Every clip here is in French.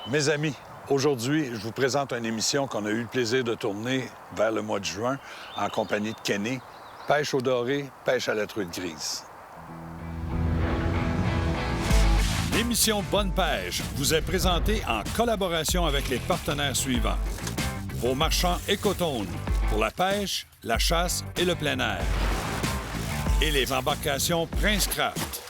Mes amis, aujourd'hui, je vous présente une émission qu'on a eu le plaisir de tourner vers le mois de juin en compagnie de Kenny. Pêche au doré, pêche à la truite grise. L'émission Bonne Pêche vous est présentée en collaboration avec les partenaires suivants. Vos marchands Écotone pour la pêche, la chasse et le plein air. Et les embarcations Prince Craft.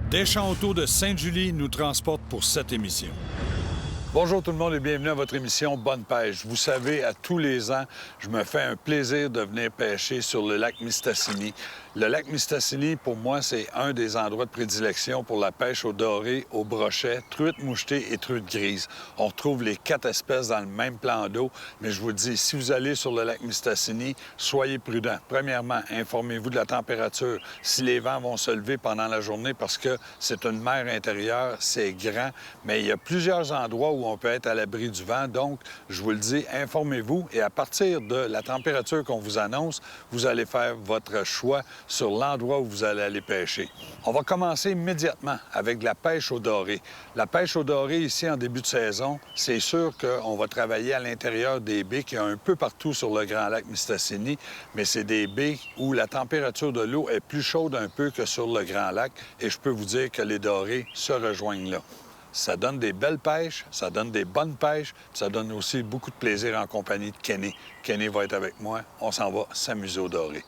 Deschamps Auto de Sainte-Julie nous transporte pour cette émission. Bonjour tout le monde et bienvenue à votre émission Bonne Pêche. Vous savez, à tous les ans, je me fais un plaisir de venir pêcher sur le lac Mistassini. Le lac Mistassini, pour moi, c'est un des endroits de prédilection pour la pêche au doré, au brochet, truite mouchetée et truite grise. On retrouve les 4 espèces dans le même plan d'eau, mais je vous le dis, si vous allez sur le lac Mistassini, soyez prudents. Premièrement, informez-vous de la température, si les vents vont se lever pendant la journée parce que c'est une mer intérieure, c'est grand, mais il y a plusieurs endroits où on peut être à l'abri du vent. Donc, je vous le dis, informez-vous et à partir de la température qu'on vous annonce, vous allez faire votre choix sur l'endroit où vous allez aller pêcher. On va commencer immédiatement avec de la pêche au doré. La pêche au doré ici en début de saison, c'est sûr qu'on va travailler à l'intérieur des baies qu'il y a un peu partout sur le Grand Lac Mistassini, mais c'est des baies où la température de l'eau est plus chaude un peu que sur le Grand Lac et je peux vous dire que les dorés se rejoignent là. Ça donne des belles pêches, ça donne des bonnes pêches, puis ça donne aussi beaucoup de plaisir en compagnie de Kenny. Kenny va être avec moi. On s'en va s'amuser au doré.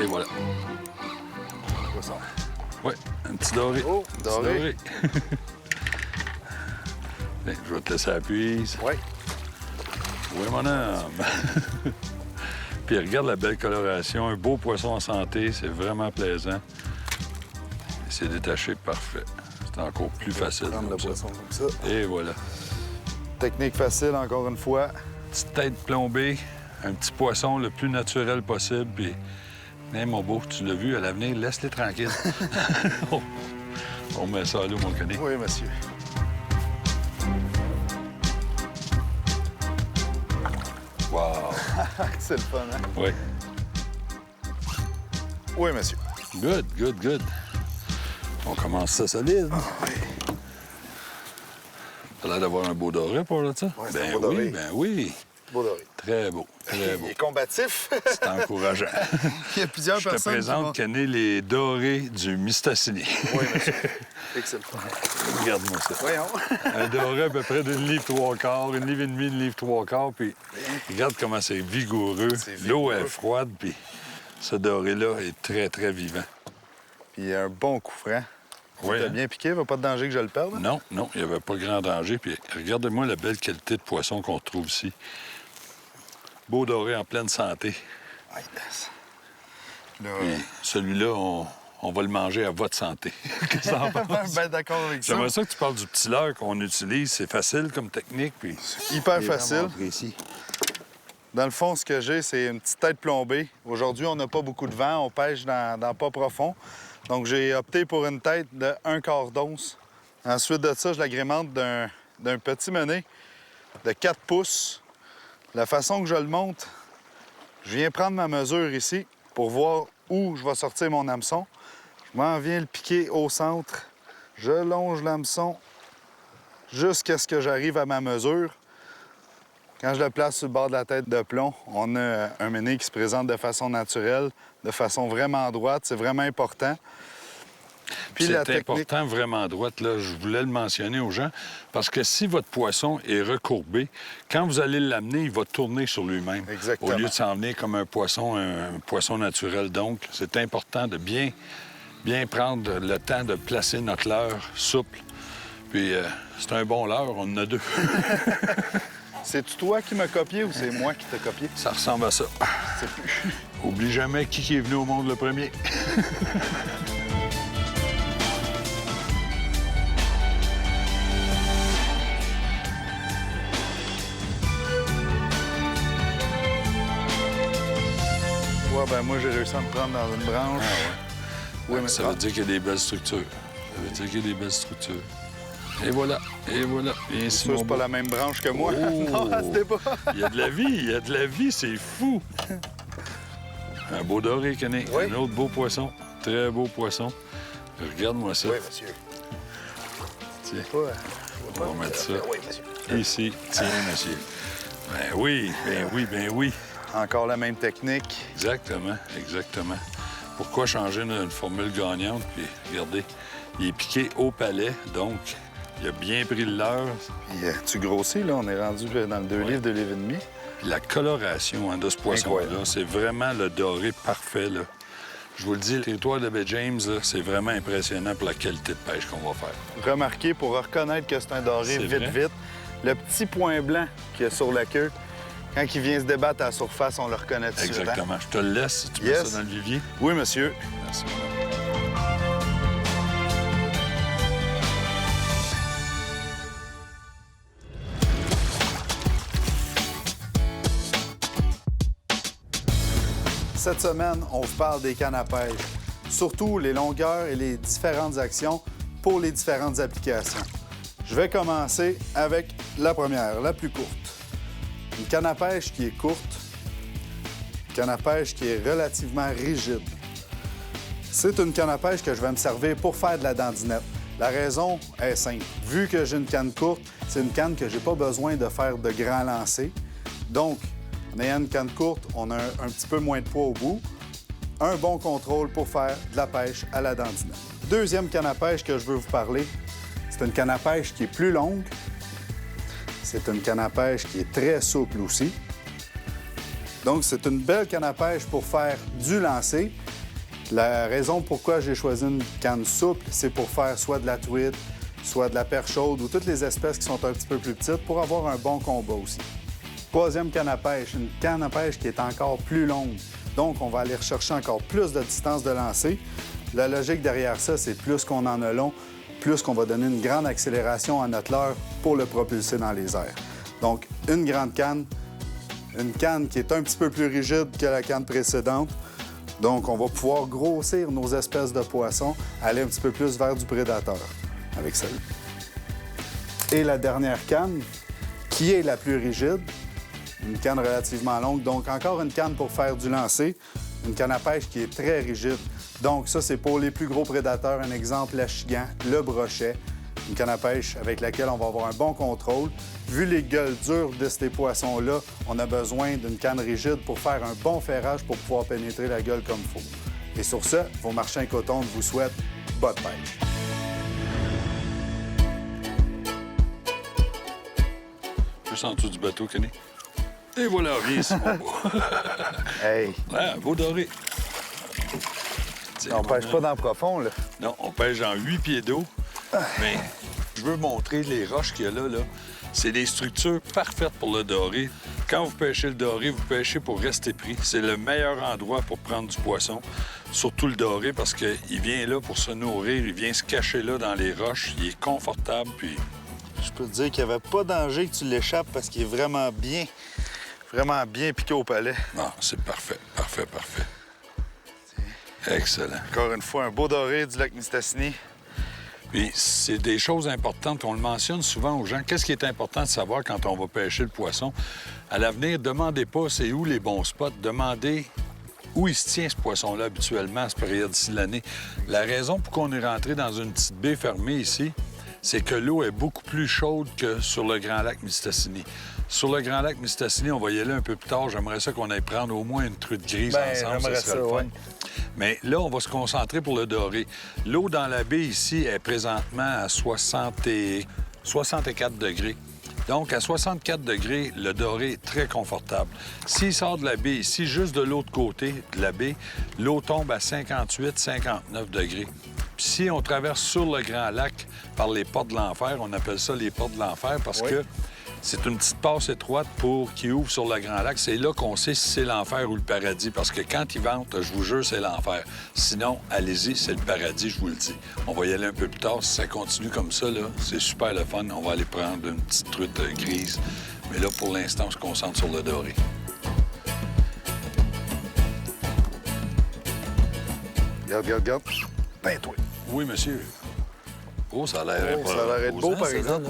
Et voilà. Oui, un petit doré. Oh, doré. Bien, je vais te laisser la puise. Oui. Oui, mon homme. Puis regarde la belle coloration. Un beau poisson en santé. C'est vraiment plaisant. Et c'est détaché parfait. C'est encore plus facile. Prendre le poisson comme ça. Et voilà. Technique facile, encore une fois. Petite tête plombée. Un petit poisson le plus naturel possible. Puis, mon beau, tu l'as vu à l'avenir, laisse-les tranquilles. On met ça à l'eau, mon Kenny. Oui, monsieur. Wow! C'est le fun, hein? Oui. Oui, monsieur. Good, good, good. On commence ça solide. Ah, oui. T'as l'air d'avoir un beau doré pour là, ça? Ouais, c'est Ben un beau oui, doré. ben oui. Beau doré. Très beau, très beau. Il est combatif. C'est encourageant. Il y a plusieurs Je te personnes présente, Kenny, les dorés du Mistassini. Oui, monsieur. Et que c'est le fun. Regarde-moi ça. Voyons. Un doré à peu près d'une livre 3/4, une livre et demie, une livre 3/4, puis regarde comment c'est vigoureux. C'est vigoureux. L'eau est froide, puis ce doré-là est très, très vivant. Puis il y a un bon coup franc. Oui, T'as hein? bien piqué, il va pas de danger que je le perde. Hein? Non, non, il n'y avait pas grand danger. Puis regardez-moi la belle qualité de poisson qu'on trouve ici. Beau doré en pleine santé. Oui, là, Puis celui-là, on va le manger à votre santé. Qu'est-ce que t'en penses? ben d'accord avec ça. J'aimerais ça que tu parles du petit leurre qu'on utilise. C'est facile comme technique, puis... Hyper c'est facile. vraiment précis. Dans le fond, ce que j'ai, c'est une petite tête plombée. Aujourd'hui, on n'a pas beaucoup de vent, on pêche dans pas profond. Donc, j'ai opté pour une tête de 1/4 d'once. Ensuite de ça, je l'agrémente d'un petit menet de 4 pouces. La façon que je le monte, je viens prendre ma mesure ici pour voir où je vais sortir mon hameçon. Je m'en viens le piquer au centre. Je longe l'hameçon jusqu'à ce que j'arrive à ma mesure. Quand je le place sur le bord de la tête de plomb, on a un mené qui se présente de façon naturelle, de façon vraiment droite. C'est vraiment important. Puis c'est important, vraiment droite, là, je voulais le mentionner aux gens, parce que si votre poisson est recourbé, quand vous allez l'amener, il va tourner sur lui-même. Exactement. Au lieu de s'en venir comme un poisson naturel. Donc, c'est important de bien prendre le temps de placer notre leurre souple. Puis, c'est un bon leurre, on en a deux. C'est-tu toi qui m'as copié ou c'est moi qui t'ai copié? Ça ressemble à ça. C'est plus. Oublie jamais qui est venu au monde le premier. Ouais, ben moi, j'ai réussi à me prendre dans une branche. Oui, mais ça veut dire qu'il y a des belles structures. Ça veut dire qu'il y a des belles structures. Et voilà, et voilà. Et ainsi, Ça, c'est pas la même branche que moi. Oh! Non, à ce débat. Il y a de la vie, c'est fou. Un beau doré, Kenny. Oui. Un autre beau poisson. Très beau poisson. Regarde-moi ça. Oui, monsieur. Tiens, Ouais. on va mettre ça Oui, monsieur. ici. Tiens, monsieur. Ben oui, ben oui, ben oui. Encore la même technique. Exactement, exactement. Pourquoi changer une formule gagnante? Puis, regardez, il est piqué au palais, donc il a bien pris le leurre. Puis, tu grossis, là. On est rendu dans le 2 livres, 2 livres et demi. Puis la coloration de ce poisson-là, Incroyable. c'est vraiment le doré parfait, là. Je vous le dis, le territoire de baie James, là, c'est vraiment impressionnant pour la qualité de pêche qu'on va faire. Remarquez, pour reconnaître que c'est un doré C'est vrai. vite, le petit point blanc qu'il y a sur la queue, quand il vient se débattre à la surface, on le reconnaît tout de suite, hein? Exactement. Je te le laisse. Tu mets Yes. ça dans le vivier. Oui, monsieur. Merci. Cette semaine, on vous parle des cannes à pêche, surtout les longueurs et les différentes actions pour les différentes applications. Je vais commencer avec la première, la plus courte. Une canne à pêche qui est courte, une canne à pêche qui est relativement rigide. C'est une canne à pêche que je vais me servir pour faire de la dandinette. La raison est simple. Vu que j'ai une canne courte, c'est une canne que j'ai pas besoin de faire de grands lancers. Donc, en ayant une canne courte, on a un petit peu moins de poids au bout. Un bon contrôle pour faire de la pêche à la dandinette. Deuxième canne à pêche que je veux vous parler, c'est une canne à pêche qui est plus longue. C'est une canne à pêche qui est très souple aussi. Donc, c'est une belle canne à pêche pour faire du lancer. La raison pourquoi j'ai choisi une canne souple, c'est pour faire soit de la truite, soit de la perche chaude ou toutes les espèces qui sont un petit peu plus petites pour avoir un bon combat aussi. Troisième canne à pêche, une canne à pêche qui est encore plus longue. Donc, on va aller rechercher encore plus de distance de lancer. La logique derrière ça, c'est plus qu'on en a long, plus qu'on va donner une grande accélération à notre leurre pour le propulser dans les airs. Donc, une grande canne, une canne qui est un petit peu plus rigide que la canne précédente. Donc, on va pouvoir grossir nos espèces de poissons, aller un petit peu plus vers du prédateur avec celle-là. Et la dernière canne, qui est la plus rigide, une canne relativement longue, donc encore une canne pour faire du lancer, une canne à pêche qui est très rigide. Donc ça, c'est pour les plus gros prédateurs. Un exemple, l'achigan, le brochet, une canne à pêche avec laquelle on va avoir un bon contrôle. Vu les gueules dures de ces poissons-là, on a besoin d'une canne rigide pour faire un bon ferrage pour pouvoir pénétrer la gueule comme il faut. Et sur ce, vos marchands coton vous souhaitent bonne pêche. Juste en dessous du bateau, Kenny. Et voilà, viens ici, mon beau. Hey, Ah, beau doré. Tiens, on mon pêche homme. pas dans le profond, là. Non, on pêche dans 8 pieds d'eau. Mais je veux montrer les roches qu'il y a là, là. C'est des structures parfaites pour le doré. Quand vous pêchez le doré, vous pêchez pour rester pris. C'est le meilleur endroit pour prendre du poisson, surtout le doré, parce qu'il vient là pour se nourrir, il vient se cacher là dans les roches, il est confortable, puis Je peux te dire qu'il n'y avait pas danger que tu l'échappes parce qu'il est vraiment bien piqué au palais. non, c'est parfait, parfait, parfait. Excellent. Encore une fois, un beau doré du lac Mistassini. Puis c'est des choses importantes qu'on le mentionne souvent aux gens. Qu'est-ce qui est important de savoir quand on va pêcher le poisson? À l'avenir, demandez pas c'est où les bons spots. Demandez où il se tient ce poisson-là habituellement à cette période-ci de l'année. La raison pour qu'on est rentré dans une petite baie fermée ici, c'est que l'eau est beaucoup plus chaude que sur le Grand Lac Mistassini. Sur le Grand Lac Mistassini, on va y aller un peu plus tard. J'aimerais ça qu'on aille prendre au moins une truite grise ensemble, ça serait le fun. Ouais. Mais là, on va se concentrer pour le doré. L'eau dans la baie ici est présentement à 64 degrés. Donc, à 64 degrés, le doré est très confortable. S'il sort de la baie ici, juste de l'autre côté de la baie, l'eau tombe à 58, 59 degrés. Puis si on traverse sur le Grand Lac par les portes de l'enfer, on appelle ça les portes de l'enfer parce que c'est une petite passe étroite qui ouvre sur le Grand Lac. C'est là qu'on sait si c'est l'enfer ou le paradis. Parce que quand ils ventent, je vous jure, c'est l'enfer. Sinon, allez-y, c'est le paradis, je vous le dis. On va y aller un peu plus tard. Si ça continue comme ça, là, c'est super le fun. On va aller prendre une petite truite grise. Mais là, pour l'instant, on se concentre sur le doré. Regarde. Ben, toi. Oui, monsieur. Oh, ça a l'air Ça a l'air beau, par exemple.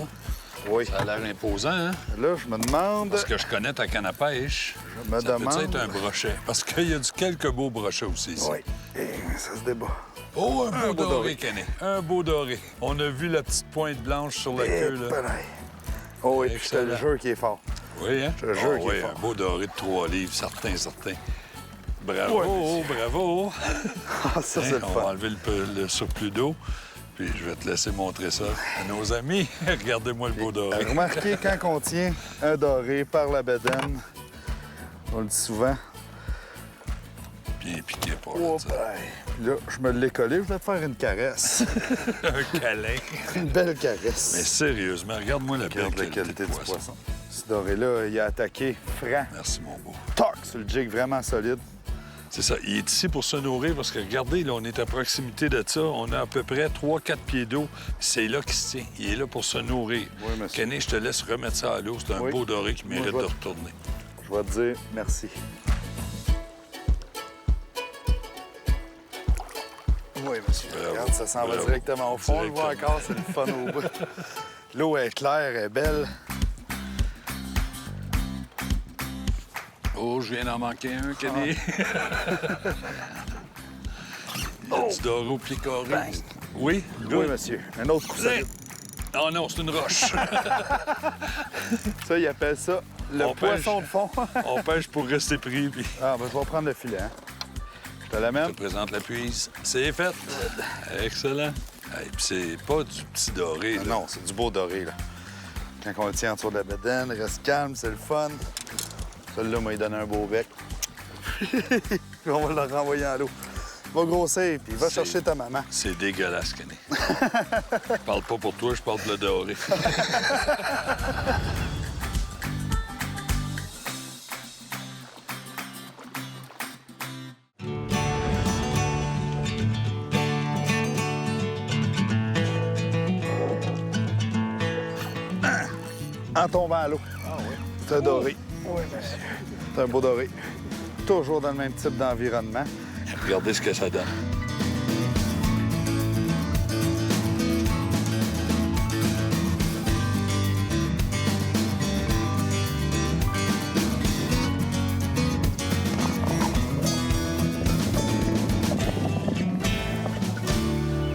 Oui. Ça a l'air imposant, hein? Là, je me demande... Parce que je connais ta canne à pêche. Je me ça demande... peut être un brochet. Parce qu'il y a quelques beaux brochets aussi ici. Oui. Et ça se débat. Oh, un beau doré, Kenny. Un beau doré. On a vu la petite pointe blanche sur la queue, là. Oh, et puis je te le jure qu'il est fort. Oui, hein? Je te jure qu'il est oui, fort. Un beau doré de 3 livres, certain. Bravo, bravo. Ah, ça, c'est le On va fun. enlever le surplus d'eau. Puis je vais te laisser montrer ça à nos amis. Regardez-moi le beau doré. Remarquez, quand on tient un doré par la bedaine, on le dit souvent. Bien piqué, pas Oh, ça. Puis là, je me l'ai collé, je vais te faire une caresse. Un câlin. Une belle caresse. Mais sérieusement, regarde-moi la belle Regarde la qualité qualité de du poisson. Ce doré-là, il a attaqué franc. Merci, mon beau. Toc sur le jig, vraiment solide. C'est ça. Il est ici pour se nourrir parce que, regardez, là, on est à proximité de ça. On a à peu près 3-4 pieds d'eau. C'est là qu'il se tient. Il est là pour se nourrir. Oui, monsieur. Kenny, je te laisse remettre ça à l'eau. C'est un beau doré qui mérite de retourner. Je vais te dire merci. Oui, monsieur. Bravo. Regarde, ça s'en va Bravo. directement au fond. On le voit encore, c'est le fun au bout. L'eau est claire, elle est belle. Oh, je viens d'en manquer un, Kenny. Il y a du doré au pied carré. Oui? Oui, monsieur. Un autre coup solide. Oh non, c'est une roche. Ça, ils appellent ça le On poisson pêche. de fond. On pêche pour rester pris, puis Ah, ben, je vais prendre le filet. Hein. Je te je l'amène. te présente la puise. C'est fait. Excellent. Et puis c'est pas du petit doré, là. Non, c'est du beau doré, là. Quand on le tient autour de la bedaine, reste calme, c'est le fun. Celui-là m'a donné un beau bec. Puis on va le renvoyer en l'eau. Va grossir, puis va chercher ta maman. C'est dégueulasse, Kenny. Je parle pas pour toi, je parle pour le doré. En tombant à l'eau. Ah oui. C'est un doré. Oui, monsieur. C'est un beau doré. Toujours dans le même type d'environnement. Regardez ce que ça donne.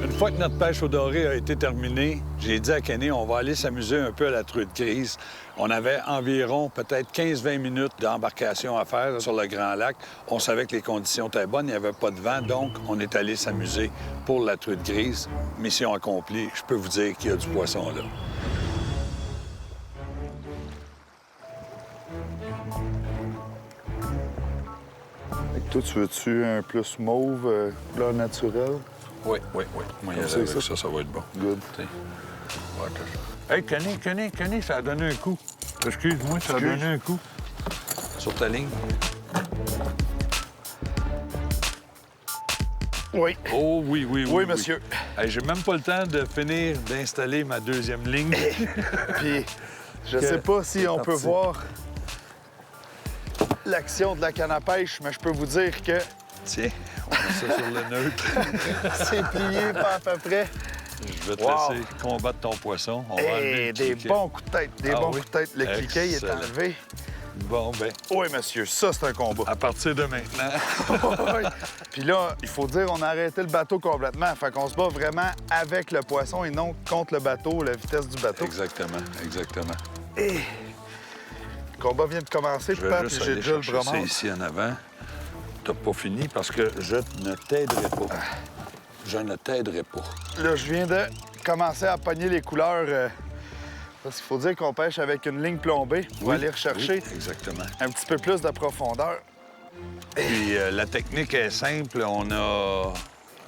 Une fois que notre pêche au doré a été terminée, j'ai dit à Kenny, on va aller s'amuser un peu à la truite grise. On avait environ peut-être 15-20 minutes d'embarcation à faire sur le Grand Lac. On savait que les conditions étaient bonnes, il n'y avait pas de vent, donc on est allé s'amuser pour la truite grise. Mission accomplie, je peux vous dire qu'il y a du poisson là. Toi, tu veux-tu un plus mauve, couleur naturelle? Oui. Moi, y aller c'est avec ça. ça va être bon. Good. Hey, Kenny, ça a donné un coup. Excuse-moi, ça a donné un coup. Sur ta ligne. Oui. Oh oui. Oui, monsieur. Hey, j'ai même pas le temps de finir d'installer ma deuxième ligne. Puis, je sais pas si on peut voir l'action de la canne à pêche, mais je peux vous dire que Tiens, on met ça sur le neutre. c'est plié pas à peu près. Je vais te Wow. laisser combattre ton poisson. On va enlever Et le des cliquet. bons coups de tête, Ah oui? coups de tête. Le cliquet, il est Excellent. enlevé. Bon, ben, Oui, monsieur, ça, c'est un combat. à partir de maintenant. Oui. Puis là, il faut dire, on a arrêté le bateau complètement. Fait qu'on se bat vraiment avec le poisson et non contre le bateau, la vitesse du bateau. Exactement, exactement. Et... Le combat vient de commencer, Je vais Pat, juste puis j'ai aller déjà le chercher bras ça mort. ici en avant. T'as pas fini parce que je ne t'aiderai pas. Je ne t'aiderai pas. Là, je viens de commencer à pogner les couleurs. Parce qu'il faut dire qu'on pêche avec une ligne plombée pour aller rechercher Oui, exactement. un petit peu plus de profondeur. Puis la technique est simple. On a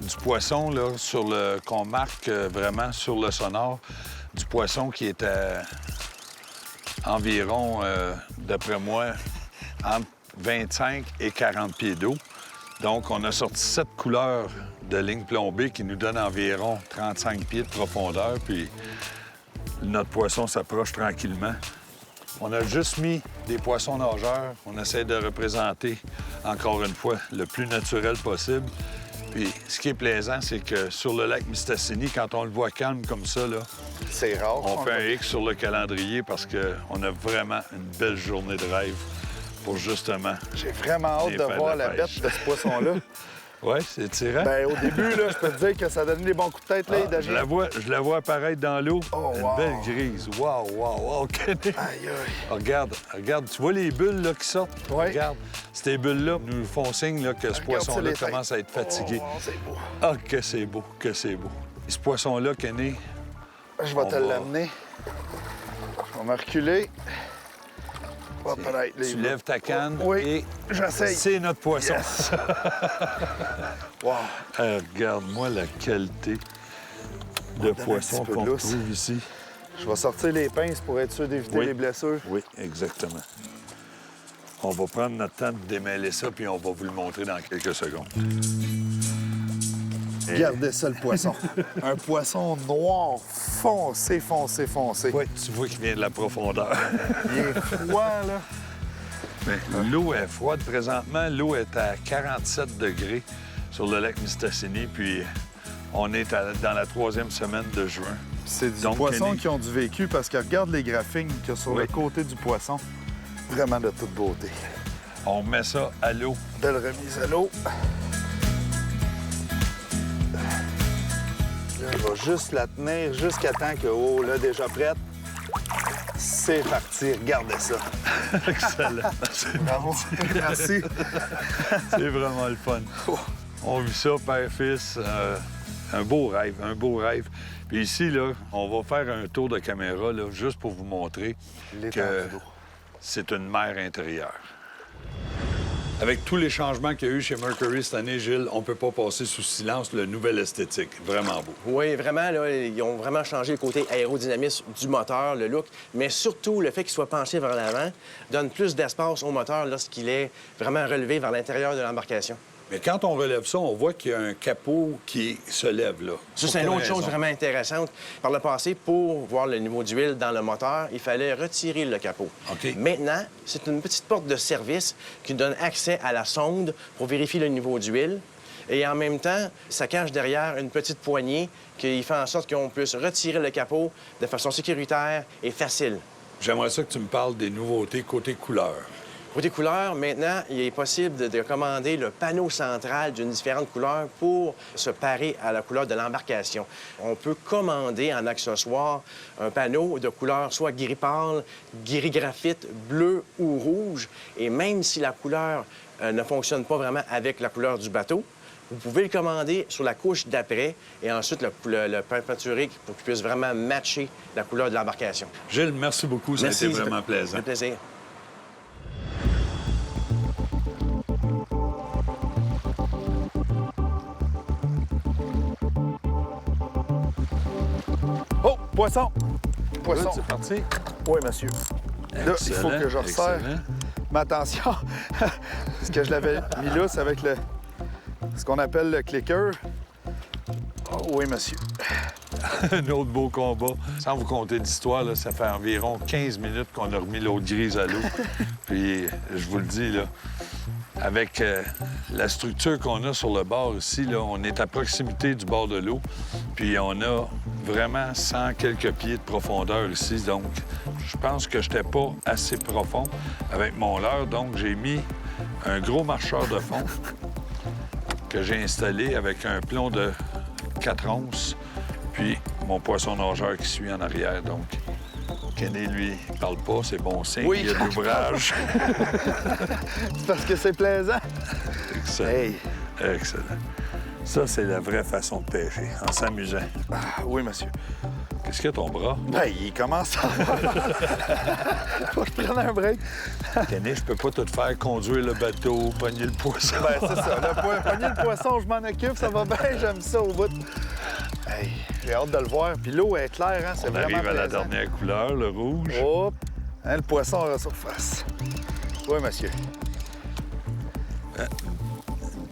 du poisson là, qu'on marque vraiment sur le sonore. Du poisson qui est à environ, d'après moi, entre 25 et 40 pieds d'eau. Donc, on a sorti 7 couleurs de ligne plombée qui nous donnent environ 35 pieds de profondeur. Puis notre poisson s'approche tranquillement. On a juste mis des poissons nageurs. On essaie de représenter, encore une fois, le plus naturel possible. Puis, ce qui est plaisant, c'est que sur le lac Mistassini, quand on le voit calme comme ça, là, C'est rare. on fait un X sur le calendrier parce qu'on a vraiment une belle journée de rêve pour justement... J'ai vraiment hâte Des de fans voir de la pêche. bête de ce poisson-là. Oui, c'est tirant. Ben, au début, là, je peux te dire que ça donnait des bons coups de tête, là, il je la vois apparaître dans l'eau. Oh, Une wow. belle grise. Wow, wow, wow. Aïe, aïe. Regarde, tu vois les bulles là, qui sortent? Ouais. Regarde, ces bulles-là nous font signe là, que ce Regarde ça les têtes. commence à être fatigué. Oh, c'est beau. Ah, que c'est beau, que c'est beau. Et ce poisson-là, Kenny, Je vais te On va- l'amener. Je vais me reculer. Hop, là, les- tu lèves ta canne Oui, et j'essaye. c'est notre poisson. Yes. Wow. Regarde-moi la qualité de donne un poisson petit peu qu'on de lousse. trouve ici. Je vais sortir les pinces pour être sûr d'éviter Oui. les blessures. Oui, exactement. On va prendre notre temps de démêler ça, puis on va vous le montrer dans quelques secondes. Regardez ça, le poisson. Un poisson noir, foncé, foncé, foncé. Oui, tu vois qu'il vient de la profondeur. Il est froid, là. Mais l'eau est froide présentement. L'eau est à 47 degrés sur le lac Mistassini, puis on est dans la 3e semaine de juin. C'est du Donc, poisson Kenny- qui ont du vécu parce que regarde les graphines qu'il y a sur Oui. le côté du poisson. Vraiment de toute beauté. On met ça à l'eau. Belle remise à l'eau. Là, je vais juste la tenir jusqu'à temps que, oh, là, déjà prête. C'est parti, regardez ça. Excellent. Bravo. Merci. C'est vraiment le fun. On vit ça, père-fils. Un beau rêve, un beau rêve. Puis ici, là, on va faire un tour de caméra, là, juste pour vous montrer que L'étendue d'eau. c'est une mer intérieure. Avec tous les changements qu'il y a eu chez Mercury cette année, Gilles, on peut pas passer sous silence le nouvel esthétique. Vraiment beau. Oui, vraiment, là, ils ont vraiment changé le côté aérodynamisme du moteur, le look, mais surtout le fait qu'il soit penché vers l'avant donne plus d'espace au moteur lorsqu'il est vraiment relevé vers l'intérieur de l'embarcation. Mais quand on relève ça, on voit qu'il y a un capot qui se lève, là. Ça, Pour c'est une quelle autre chose raison? vraiment intéressante. Par le passé, pour voir le niveau d'huile dans le moteur, il fallait retirer le capot. OK. Maintenant, c'est une petite porte de service qui donne accès à la sonde pour vérifier le niveau d'huile. Et en même temps, ça cache derrière une petite poignée qui fait en sorte qu'on puisse retirer le capot de façon sécuritaire et facile. J'aimerais ça que tu me parles des nouveautés côté couleur. Côté couleur, maintenant, il est possible de commander le panneau central d'une différente couleur pour se parer à la couleur de l'embarcation. On peut commander en accessoire un panneau de couleur soit gris pâle, gris graphite, bleu ou rouge. Et même si la couleur ne fonctionne pas vraiment avec la couleur du bateau, vous pouvez le commander sur la couche d'après et ensuite le peinturer pour qu'il puisse vraiment matcher la couleur de l'embarcation. Gilles, merci beaucoup. Ça Merci, a été vraiment plaisant. Un plaisir. Oh, poisson! Poisson. C'est parti. Oui, monsieur. Là, il faut que je resserre. Excellent. Mais attention, parce que je l'avais mis là, c'est avec ce qu'on appelle le clicker. Oh, oui, monsieur. Un autre beau combat. Sans vous conter d'histoire, là, ça fait environ 15 minutes qu'on a remis l'autre grise à l'eau. Puis, je vous le dis, là, Avec la structure qu'on a sur le bord ici, là, on est à proximité du bord de l'eau, puis on a vraiment 100 quelques pieds de profondeur ici, donc je pense que je n'étais pas assez profond avec mon leurre, donc j'ai mis un gros marcheur de fond que j'ai installé avec un plomb de 4 onces, puis mon poisson nageur qui suit en arrière, donc... Kenny, lui, il parle pas, c'est bon signe, oui, il y a de l'ouvrage. C'est parce que c'est plaisant. Excellent. Hey. Excellent. Ça, c'est la vraie façon de pêcher, en s'amusant. Ah, oui, monsieur. Qu'est-ce qu'il y a ton bras? Ben, il commence à... Faut que je prenne un break. Kenny, je peux pas tout faire conduire le bateau, pogner le poisson. Ben, c'est ça. Pogner le poisson, je m'en occupe, ça va bien, j'aime ça au bout. Hey, j'ai hâte de le voir. Puis l'eau est claire, hein? C'est On vraiment arrive à la plaisant. dernière couleur, le rouge. Hop! Hein, le poisson à la surface. Oui, monsieur.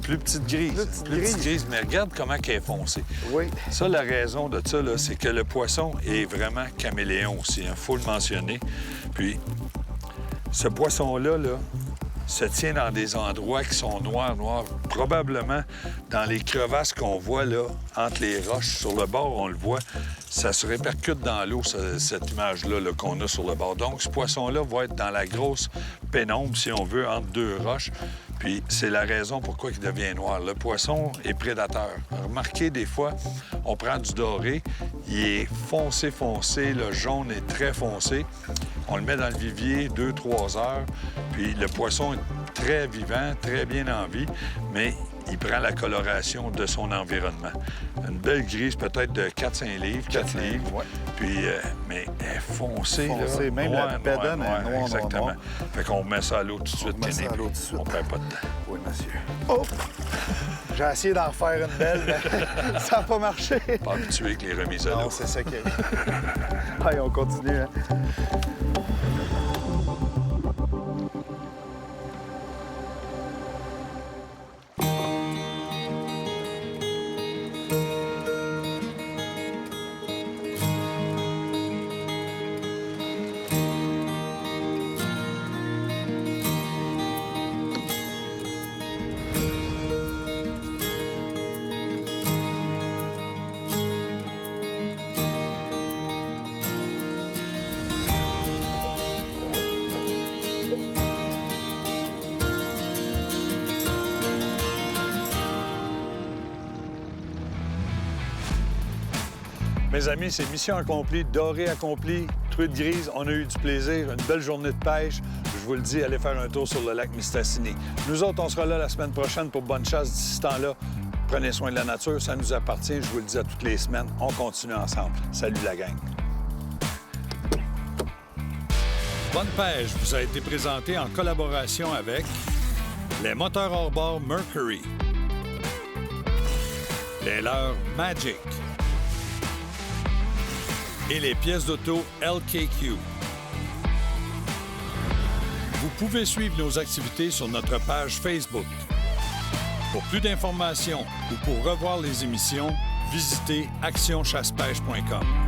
Plus petite grise. Plus petite grise. Mais regarde comment elle est foncée. Oui. Ça, la raison de ça, là, c'est que le poisson est vraiment caméléon aussi. Il faut le mentionner. Puis, ce poisson-là, là, se tient dans des endroits qui sont noirs. Probablement dans les crevasses qu'on voit là, entre les roches. Sur le bord, on le voit. Ça se répercute dans l'eau, cette image-là là, qu'on a sur le bord. Donc, ce poisson-là va être dans la grosse pénombre, si on veut, entre deux roches. Puis, c'est la raison pourquoi il devient noir. Le poisson est prédateur. Remarquez, des fois, on prend du doré, il est foncé, le jaune est très foncé. On le met dans le vivier 2-3 heures, puis le poisson est très vivant, très bien en vie, mais il prend la coloration de son environnement. Une belle grise peut-être de 4-5 livres, 4 livres, ouais. Puis, mais elle est foncée, Foncée, là. même la bédaine est noire, exactement. noire. Fait qu'on met ça à l'eau tout de suite, met ça Kenny, à l'eau tout de suite. on perd pas de temps. Oui, monsieur. Oh! J'ai essayé d'en refaire une belle, mais ça n'a pas marché. Pas habitué avec les remises à l'eau. Non, c'est ça qui est. Allez, on continue, hein? Mes amis, c'est mission accomplie, doré accompli, truite grise, on a eu du plaisir, une belle journée de pêche. Je vous le dis, allez faire un tour sur le lac Mistassini. Nous autres, on sera là la semaine prochaine pour bonne chasse. D'ici ce temps-là, prenez soin de la nature, ça nous appartient, je vous le dis à toutes les semaines. On continue ensemble. Salut la gang! Bonne pêche vous a été présenté en collaboration avec les moteurs hors-bord Mercury, les leurres Magic et les pièces d'auto LKQ. Vous pouvez suivre nos activités sur notre page Facebook. Pour plus d'informations ou pour revoir les émissions, visitez actionchassepêche.com.